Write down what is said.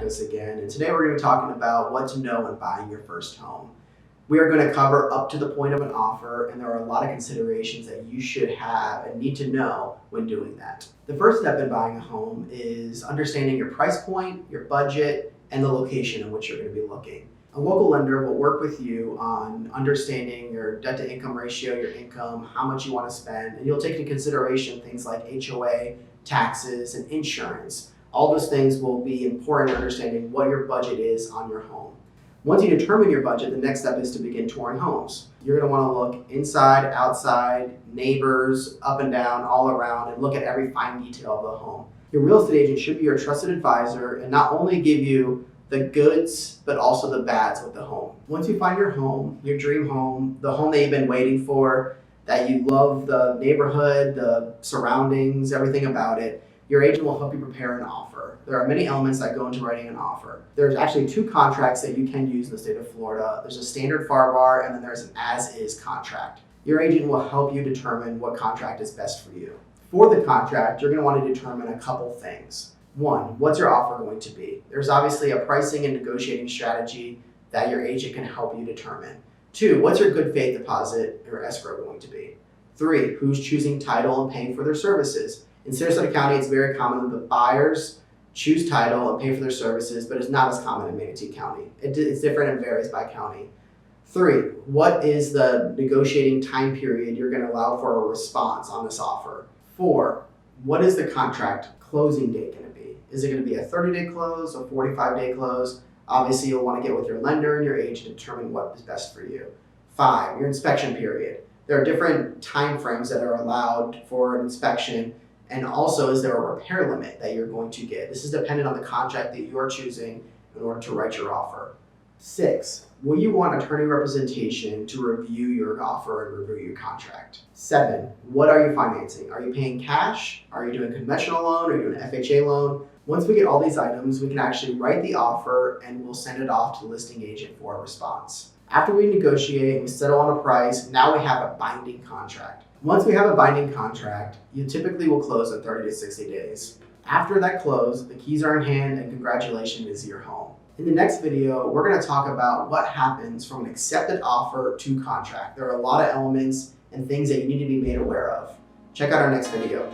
us again. And today we're going to be talking about what to know when buying your first home. We are going to cover up to the point of an offer, and there are a lot of considerations that you should have and need to know when doing that. The first step in buying a home is understanding your price point, your budget, and the location in which you're going to be looking. A local lender will work with you on understanding your debt to income ratio, your income, how much you want to spend, and you'll take into consideration things like HOA, taxes, and insurance. All those things will be important in understanding what your budget is on your home. Once you determine your budget, the next step is to begin touring homes. You're going to want to look inside, outside, neighbors, up and down, all around, and look at every fine detail of the home. Your real estate agent should be your trusted advisor and not only give you the goods, but also the bads with the home. Once you find your home, your dream home, the home that you've been waiting for, that you love the neighborhood, the surroundings, everything about it, your agent will help you prepare an offer. There are many elements that go into writing an offer. There's actually 2 contracts that you can use in the state of Florida. There's a standard FAR, and then there's an as-is contract. Your agent will help you determine what contract is best for you. For the contract, you're going to want to determine a couple things. 1, what's your offer going to be? There's obviously a pricing and negotiating strategy that your agent can help you determine. 2, what's your good faith deposit or escrow going to be? 3, who's choosing title and paying for their services? In Sarasota County, it's very common that the buyers choose title and pay for their services, but it's not as common in Manatee County. It's different and varies by county. 3, what is the negotiating time period you're going to allow for a response on this offer? 4, what is the contract closing date going to be? Is it going to be a 30-day close, a 45-day close? Obviously, you'll want to get with your lender and your agent to determine what is best for you. 5, your inspection period. There are different time frames that are allowed for an inspection. And also, is there a repair limit that you're going to get? This is dependent on the contract that you're choosing in order to write your offer. 6, will you want attorney representation to review your offer and review your contract? 7, what are you financing? Are you paying cash? Are you doing a conventional loan? Are you doing an FHA loan? Once we get all these items, we can actually write the offer and we'll send it off to the listing agent for a response. After we negotiate, we settle on a price, now we have a binding contract. Once we have a binding contract, you typically will close in 30 to 60 days. After that close, the keys are in hand and congratulations is your home. In the next video, we're going to talk about what happens from an accepted offer to contract. There are a lot of elements and things that you need to be made aware of. Check out our next video.